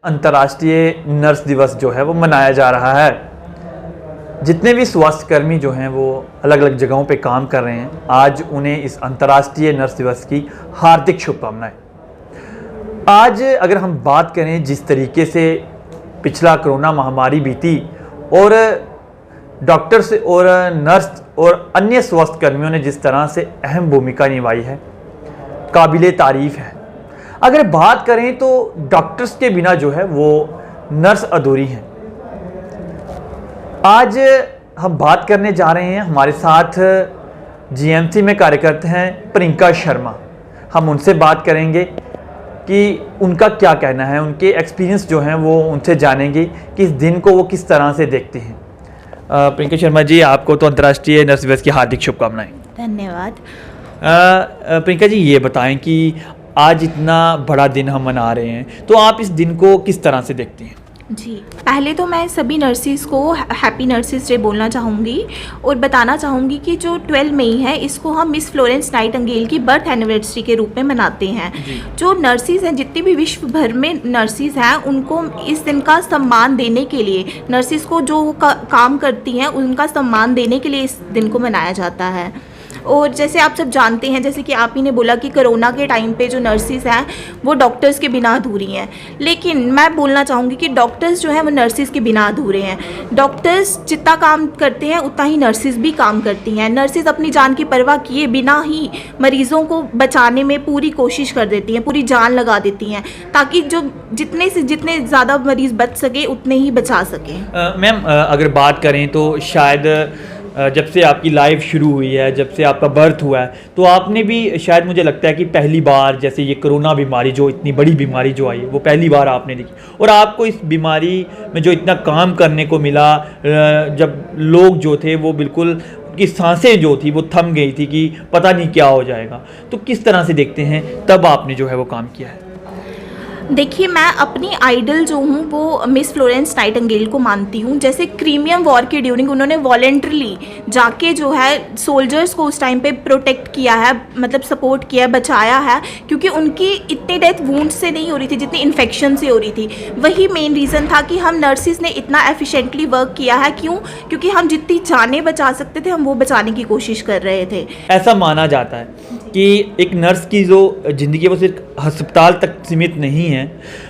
अंतर्राष्ट्रीय नर्स दिवस जो है वो मनाया जा रहा है। जितने भी स्वास्थ्यकर्मी जो हैं वो अलग अलग जगहों पे काम कर रहे हैं, आज उन्हें इस अंतर्राष्ट्रीय नर्स दिवस की हार्दिक शुभकामनाएं। आज अगर हम बात करें जिस तरीके से पिछला कोरोना महामारी बीती और डॉक्टर्स और नर्स और अन्य स्वास्थ्यकर्मियों ने जिस तरह से अहम भूमिका निभाई है, काबिले तारीफ़ है। अगर बात करें तो डॉक्टर्स के बिना जो है वो नर्स अधूरी हैं। आज हम बात करने जा रहे हैं, हमारे साथ जीएमसी में कार्यरत हैं प्रियंका शर्मा। हम उनसे बात करेंगे कि उनका क्या कहना है, उनके एक्सपीरियंस जो हैं वो उनसे जानेंगे कि इस दिन को वो किस तरह से देखते हैं। प्रियंका शर्मा जी, आपको तो अंतर्राष्ट्रीय नर्स दिवस की हार्दिक शुभकामनाएं। धन्यवाद। प्रियंका जी, ये बताएं कि आज इतना बड़ा दिन हम मना रहे हैं, तो आप इस दिन को किस तरह से देखते हैं? जी, पहले तो मैं सभी नर्सिस को हैप्पी नर्सिस डे बोलना चाहूँगी और बताना चाहूँगी कि जो 12 मई है इसको हम मिस फ्लोरेंस नाइटिंगेल की बर्थ एनिवर्सरी के रूप में मनाते हैं। जो नर्सिस हैं, जितनी भी विश्व भर में नर्सिस हैं, उनको इस दिन का सम्मान देने के लिए, नर्सिस को जो काम करती हैं उनका सम्मान देने के लिए इस दिन को मनाया जाता है। और जैसे आप सब जानते हैं, जैसे कि आप ही ने बोला कि कोरोना के टाइम पे जो नर्सिस हैं वो डॉक्टर्स के बिना अधूरी हैं, लेकिन मैं बोलना चाहूँगी कि डॉक्टर्स जो हैं वो नर्सिस के बिना अधूरे हैं। डॉक्टर्स जितना काम करते हैं उतना ही नर्सिस भी काम करती हैं। नर्सिस अपनी जान की परवाह किए बिना ही मरीज़ों को बचाने में पूरी कोशिश कर देती हैं, पूरी जान लगा देती हैं, ताकि जो जितने ज़्यादा मरीज़ बच सके उतने ही बचा सकें। मैम, अगर बात करें तो शायद जब से आपकी लाइफ शुरू हुई है, जब से आपका बर्थ हुआ है, तो आपने भी शायद, मुझे लगता है कि पहली बार जैसे ये कोरोना बीमारी, जो इतनी बड़ी बीमारी जो आई है, वो पहली बार आपने देखी। और आपको इस बीमारी में जो इतना काम करने को मिला, जब लोग जो थे वो बिल्कुल की सांसें जो थी वो थम गई थी कि पता नहीं क्या हो जाएगा, तो किस तरह से देखते हैं तब आपने जो है वो काम किया है? देखिए, मैं अपनी आइडल जो हूँ वो मिस फ्लोरेंस नाइटिंगेल को मानती हूँ। जैसे क्रीमियम वॉर के ड्यूरिंग उन्होंने वॉलेंटरली जाके जो है सोल्जर्स को उस टाइम पे प्रोटेक्ट किया है, मतलब सपोर्ट किया है, बचाया है, क्योंकि उनकी इतनी डेथ वूंड से नहीं हो रही थी जितनी इन्फेक्शन से हो रही थी। वही मेन रीज़न था कि हम नर्सिस ने इतना एफिशिएंटली वर्क किया है। क्यों? क्योंकि हम जितनी जानें बचा सकते थे हम वो बचाने की कोशिश कर रहे थे। ऐसा माना जाता है कि एक नर्स की जो ज़िंदगी है वो सिर्फ अस्पताल तक सीमित नहीं है,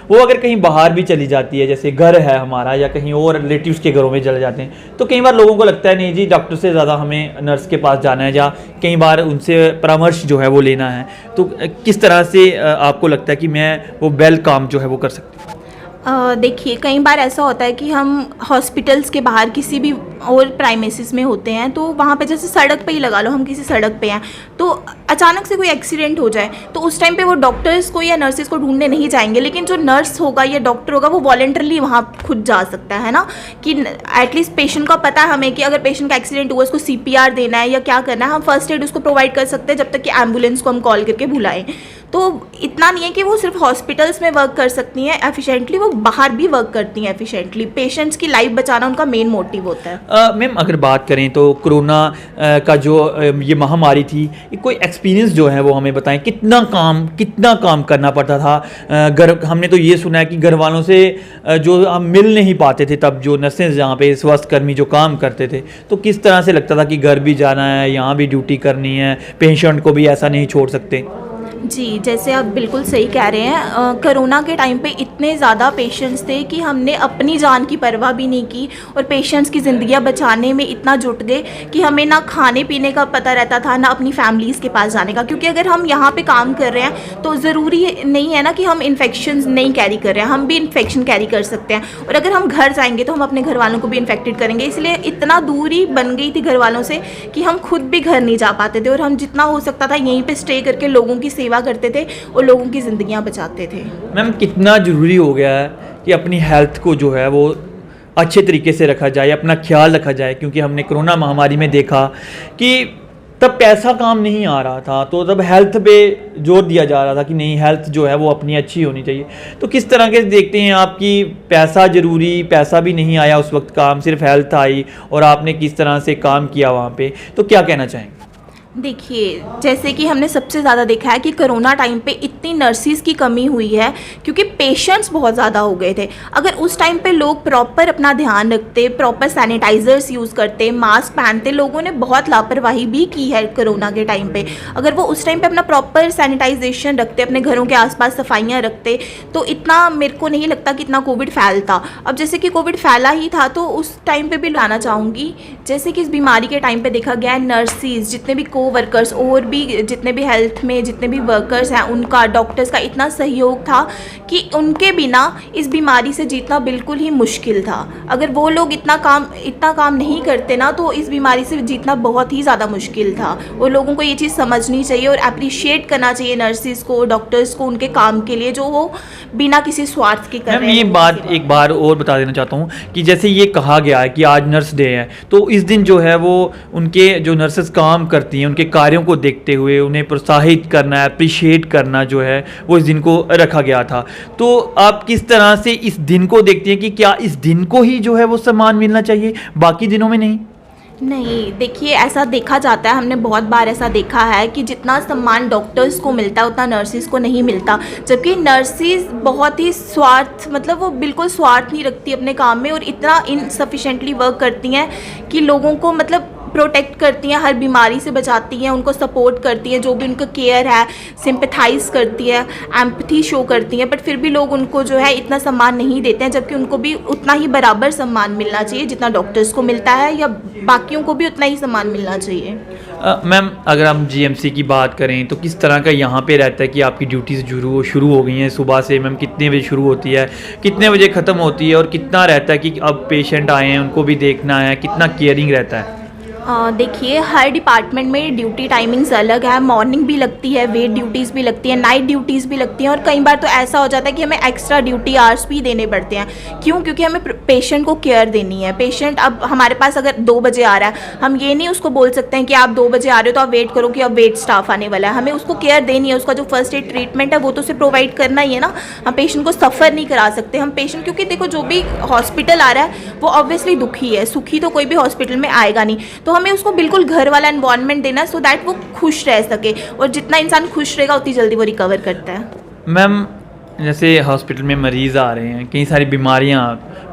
वो अगर कहीं बाहर भी चली जाती है, जैसे घर है हमारा या कहीं और रिलेटिव्स के घरों में चले जाते हैं, तो कई बार लोगों को लगता है नहीं जी, डॉक्टर से ज़्यादा हमें नर्स के पास जाना है, या कई बार उनसे परामर्श जो है वो लेना है। तो किस तरह से आपको लगता है कि मैं वो वेल काम जो है वो कर सकती हूँ? देखिए, कई बार ऐसा होता है कि हम हॉस्पिटल्स के बाहर किसी भी और प्राइमेसिस में होते हैं, तो वहाँ पे जैसे सड़क पे ही लगा लो, हम किसी सड़क पे हैं तो अचानक से कोई एक्सीडेंट हो जाए, तो उस टाइम पे वो डॉक्टर्स को या नर्सिस को ढूंढने नहीं जाएंगे, लेकिन जो नर्स होगा या डॉक्टर होगा वो वॉलेंटरली वहाँ खुद जा सकता है ना, कि एटलीस्ट पेशेंट को पता है हमें कि अगर पेशेंट का एक्सीडेंट हुआ, उसको CPR देना है या क्या करना है, हम फर्स्ट एड उसको प्रोवाइड कर सकते हैं जब तक कि एम्बुलेंस को हम कॉल करके बुलाएं। तो इतना नहीं है कि वो सिर्फ हॉस्पिटल्स में वर्क कर सकती हैं एफिशिएंटली, वो बाहर भी वर्क करती हैं एफिशिएंटली। पेशेंट्स की लाइफ बचाना उनका मेन मोटिव होता है। मैम, अगर बात करें तो कोरोना का जो ये महामारी थी, कोई एक्सपीरियंस जो है वो हमें बताएं, कितना काम करना पड़ता था। हमने तो ये सुना है कि घर वालों से जो हम मिल नहीं पाते थे, तब जो नर्सेज जहाँ पे स्वास्थ्यकर्मी जो काम करते थे, तो किस तरह से लगता था कि घर भी जाना है, यहाँ भी ड्यूटी करनी है, पेशेंट को भी ऐसा नहीं छोड़ सकते। जी, जैसे आप बिल्कुल सही कह रहे हैं। कोरोना के टाइम पे इतने ज़्यादा पेशेंट्स थे कि हमने अपनी जान की परवाह भी नहीं की और पेशेंट्स की ज़िंदगियां बचाने में इतना जुट गए कि हमें ना खाने पीने का पता रहता था, ना अपनी फैमिलीज़ के पास जाने का। क्योंकि अगर हम यहाँ पे काम कर रहे हैं तो ज़रूरी नहीं है ना कि हम इन्फेक्शन नहीं कैरी कर रहे हैं, हम भी इन्फेक्शन कैरी कर सकते हैं, और अगर हम घर जाएंगे तो हम अपने घर वालों को भी इन्फेक्टेड करेंगे। इसलिए इतना दूरी बन गई थी घर वालों से कि हम खुद भी घर नहीं जा पाते थे, और हम जितना हो सकता था यहीं पर स्टे करके लोगों की सेवा करते थे और लोगों की ज़िंदगियां बचाते थे। मैम, कितना ज़रूरी हो गया है कि अपनी हेल्थ को जो है वो अच्छे तरीके से रखा जाए, अपना ख्याल रखा जाए, क्योंकि हमने कोरोना महामारी में देखा कि तब पैसा काम नहीं आ रहा था, तो तब हेल्थ पे जोर दिया जा रहा था कि नहीं, हेल्थ जो है वो अपनी अच्छी होनी चाहिए। तो किस तरह के देखते हैं आप कि पैसा ज़रूरी, पैसा भी नहीं आया उस वक्त, काम सिर्फ हेल्थ आई, और आपने किस तरह से काम किया वहाँ पे, तो क्या कहना चाहेंगे? देखिए, जैसे कि हमने सबसे ज़्यादा देखा है कि कोरोना टाइम पे इतनी नर्सिस की कमी हुई है क्योंकि पेशेंट्स बहुत ज़्यादा हो गए थे। अगर उस टाइम पे लोग प्रॉपर अपना ध्यान रखते, प्रॉपर सैनिटाइज़र्स यूज़ करते, मास्क पहनते, लोगों ने बहुत लापरवाही भी की है कोरोना के टाइम पे। अगर वो उस टाइम पे अपना प्रॉपर सैनिटाइजेशन रखते, अपने घरों के आसपास सफाइयाँ रखते, तो इतना मेरे को नहीं लगता कि इतना कोविड फैलता। अब जैसे कि कोविड फैला ही था तो उस टाइम पे भी लाना चाहूँगी, जैसे कि इस बीमारी के टाइम पे देखा गया है नर्सिस, जितने भी वर्कर्स और भी जितने भी हेल्थ में जितने भी वर्कर्स हैं, उनका, डॉक्टर्स का इतना सहयोग था कि उनके बिना इस बीमारी से जीतना बिल्कुल ही मुश्किल था। अगर वो लोग इतना काम नहीं करते ना तो इस बीमारी से जीतना बहुत ही ज़्यादा मुश्किल था। और लोगों को ये चीज़ समझनी चाहिए और अप्रिशिएट करना चाहिए नर्सिस को, डॉक्टर्स को, उनके काम के लिए जो वो बिना किसी स्वार्थ के कर रहे हैं। ये बात एक बार और बता देना चाहता हूँ कि जैसे ये कहा गया है कि आज नर्स डे है, तो इस दिन जो है वो उनके जो नर्सेस काम करती हैं उनके कार्यों को देखते हुए उन्हें प्रोत्साहित करना, अप्रिशिएट करना जो है वो इस दिन को रखा गया था। तो आप किस तरह से इस दिन को देखते हैं कि क्या इस दिन को ही जो है वो सम्मान मिलना चाहिए, बाकी दिनों में नहीं? नहीं, देखिए ऐसा देखा जाता है, हमने बहुत बार ऐसा देखा है कि जितना सम्मान डॉक्टर्स को मिलता है उतना नर्सिस को नहीं मिलता। जबकि नर्सिस बहुत ही मतलब वो बिल्कुल स्वार्थ नहीं रखती अपने काम में और इतना इनसफिशेंटली वर्क करती हैं कि लोगों को मतलब प्रोटेक्ट करती हैं, हर बीमारी से बचाती हैं, उनको सपोर्ट करती हैं, जो भी उनका केयर है सिंपैथाइज करती है, एम्पैथी शो करती हैं, बट फिर भी लोग उनको जो है इतना सम्मान नहीं देते हैं। जबकि उनको भी उतना ही बराबर सम्मान मिलना चाहिए जितना डॉक्टर्स को मिलता है, या बाकियों को भी उतना ही सम्मान मिलना चाहिए। मैम, अगर हम जीएमसी की बात करें तो किस तरह का यहाँ पे रहता है कि आपकी ड्यूटीज़ शुरू हो गई हैं सुबह से? मैम, कितने बजे शुरू होती है, कितने बजे ख़त्म होती है, और कितना रहता है कि अब पेशेंट आए हैं उनको भी देखना है, कितना केयरिंग रहता है? देखिए, हर डिपार्टमेंट में ड्यूटी टाइमिंग्स अलग है। मॉर्निंग भी लगती है, वेट ड्यूटीज़ भी लगती है, नाइट ड्यूटीज़ भी लगती हैं, और कई बार तो ऐसा हो जाता है कि हमें एक्स्ट्रा ड्यूटी आवर्स भी देने पड़ते हैं। क्यों? क्योंकि हमें पेशेंट को केयर देनी है। पेशेंट अब हमारे पास अगर 2 बजे आ रहा है, हम ये नहीं उसको बोल सकते हैं कि आप 2 बजे आ रहे हो तो आप वेट करो कि अब वेट स्टाफ आने वाला है। हमें उसको केयर देनी है, उसका जो फर्स्ट एड ट्रीटमेंट है वो तो उसे प्रोवाइड करना ही है ना। हम पेशेंट को सफ़र नहीं करा सकते। हम पेशेंट, क्योंकि देखो जो भी हॉस्पिटल आ रहा है वो ऑब्वियसली दुखी है, सुखी तो कोई भी हॉस्पिटल में आएगा नहीं। तो हमें उसको बिल्कुल घर वाला एनवायरनमेंट देना सो दैट वो खुश रह सके, और जितना इंसान खुश रहेगा उतनी जल्दी वो रिकवर करता है। मैम, जैसे हॉस्पिटल में मरीज़ आ रहे हैं, कई सारी बीमारियां,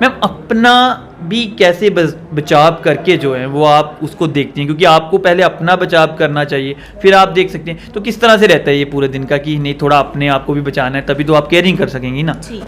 मैम अपना भी कैसे बचाव करके जो है वो आप उसको देखती हैं? क्योंकि आपको पहले अपना बचाव करना चाहिए, फिर आप देख सकते हैं। तो किस तरह से रहता है ये पूरे दिन का कि नहीं थोड़ा अपने आप को भी बचाना है, तभी तो आप केयरिंग कर सकेंगी ना? जी,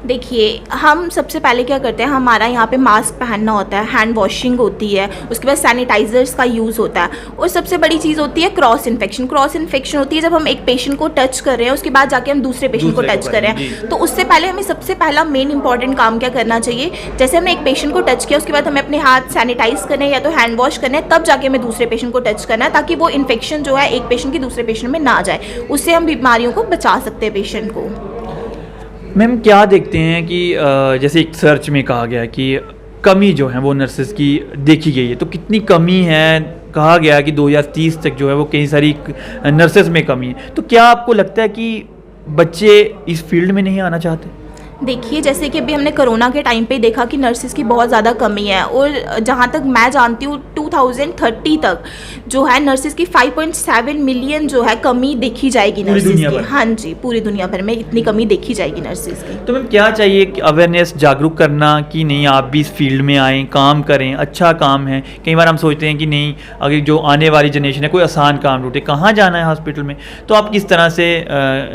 देखिए हम सबसे पहले क्या करते हैं, हमारा यहाँ पे मास्क पहनना होता है, हैंड वॉशिंग होती है, उसके बाद सैनिटाइजर्स का यूज़ होता है, और सबसे बड़ी चीज़ होती है क्रॉस इन्फेक्शन। क्रॉस इन्फेक्शन होती है जब हम एक पेशेंट को टच कर रहे हैं, उसके बाद जाके हम दूसरे पेशेंट को टच कर रहे हैं। तो उससे पहले हमें सबसे पहला मेन इंपॉर्टेंट काम क्या करना चाहिए, जैसे हमने एक पेशेंट को टच किया उसके बाद हमें अपने हाथ सैनिटाइज करने या तो हैंड वॉश करना है, तब जाके हमें दूसरे पेशेंट को टच करना है, ताकि वो इन्फेक्शन जो है एक पेशेंट की दूसरे पेशेंट में ना जाए। उससे हम बीमारियों को बचा सकते हैं पेशेंट को। मैम, क्या देखते हैं कि जैसे एक सर्च में कहा गया कि कमी जो है वो नर्सेस की देखी गई है, तो कितनी कमी है? कहा गया कि 2030 तक जो है वो कई सारी नर्सेस में कमी है। तो क्या आपको लगता है कि बच्चे इस फील्ड में नहीं आना चाहते? देखिए, जैसे कि अभी हमने कोरोना के टाइम पे देखा कि नर्सिस की बहुत ज़्यादा कमी है, और जहाँ तक मैं जानती हूँ 2030 तक जो है नर्सिस की 5.7 मिलियन जो है कमी देखी जाएगी नर्सिस की। हाँ जी, पूरी दुनिया भर में इतनी कमी देखी जाएगी नर्सिस की। तो मैम, क्या चाहिए कि अवेयरनेस, जागरूक करना कि नहीं आप भी इस फील्ड में आएँ, काम करें, अच्छा काम है। कई बार हम सोचते हैं कि नहीं, अगर जो आने वाली जनरेशन है कोई आसान काम ढूंढे, कहाँ जाना है हॉस्पिटल में, तो आप किस तरह से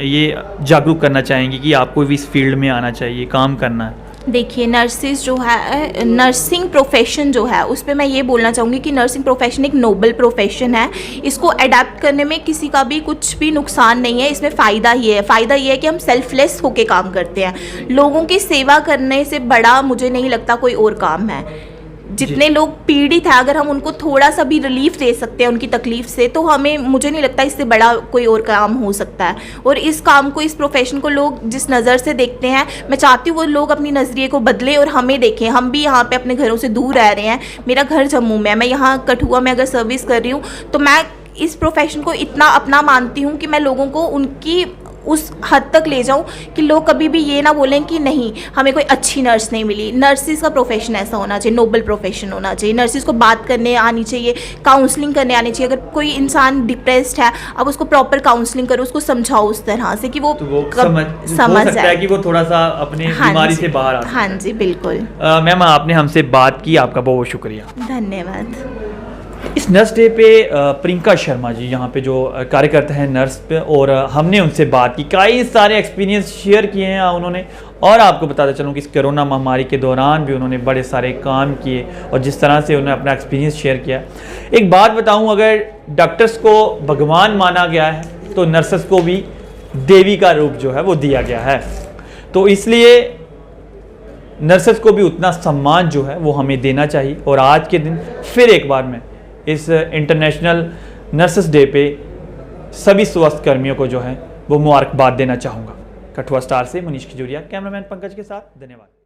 ये जागरूक करना चाहेंगी कि आपको भी इस फील्ड में आना चाहिए, काम करना है? देखिए, नर्सिस जो है, नर्सिंग प्रोफेशन जो है उस पर मैं ये बोलना चाहूँगी कि नर्सिंग प्रोफेशन एक नोबल प्रोफेशन है। इसको अडेप्ट करने में किसी का भी कुछ भी नुकसान नहीं है, इसमें फ़ायदा ही है। फ़ायदा ये है कि हम सेल्फलेस होके काम करते हैं। लोगों की सेवा करने से बड़ा मुझे नहीं लगता कोई और काम है। जितने लोग पीड़ित हैं, अगर हम उनको थोड़ा सा भी रिलीफ दे सकते हैं उनकी तकलीफ से, तो हमें, मुझे नहीं लगता इससे बड़ा कोई और काम हो सकता है। और इस काम को, इस प्रोफेशन को लोग जिस नज़र से देखते हैं, मैं चाहती हूँ वो लोग अपनी नज़रिए को बदले और हमें देखें। हम भी यहाँ पे अपने घरों से दूर रह रहे हैं। मेरा घर जम्मू में है, मैं यहाँ कठुआ में अगर सर्विस कर रही हूँ, तो मैं इस प्रोफेशन को इतना अपना मानती हूँ कि मैं लोगों को उस हद तक ले जाऊँ कि लोग कभी भी ये ना बोलें कि नहीं हमें कोई अच्छी नर्स नहीं मिली। नर्सिस का प्रोफेशन ऐसा होना चाहिए, नोबल प्रोफेशन होना चाहिए। नर्सिस को बात करने आनी चाहिए, काउंसलिंग करने आनी चाहिए। अगर कोई इंसान डिप्रेस्ड है, अब उसको प्रॉपर काउंसलिंग करो, उसको समझाओ उस तरह से कि वो, तो वो समझ हो सकता है कि वो थोड़ा सा अपने बीमारी से बाहर आ सके। हाँ जी बिल्कुल। मैम आपने हमसे बात की, आपका बहुत बहुत शुक्रिया। धन्यवाद। इस नर्स डे पे प्रियंका शर्मा जी यहाँ पे जो कार्यकर्ता हैं नर्स पे, और हमने उनसे बात की, कई सारे एक्सपीरियंस शेयर किए हैं उन्होंने। और आपको बताते चलूँ कि इस कोरोना महामारी के दौरान भी उन्होंने बड़े सारे काम किए और जिस तरह से उन्होंने अपना एक्सपीरियंस शेयर किया। एक बात बताऊँ, अगर डॉक्टर्स को भगवान माना गया है तो नर्सेस को भी देवी का रूप जो है वो दिया गया है। तो इसलिए नर्सेस को भी उतना सम्मान जो है वो हमें देना चाहिए। और आज के दिन फिर एक बार मैं इस इंटरनेशनल नर्सेस डे पे सभी स्वास्थ्य कर्मियों को जो है वो मुबारकबाद देना चाहूँगा। कठुआ स्टार से मनीष खजूरिया, कैमरामैन पंकज के साथ, धन्यवाद।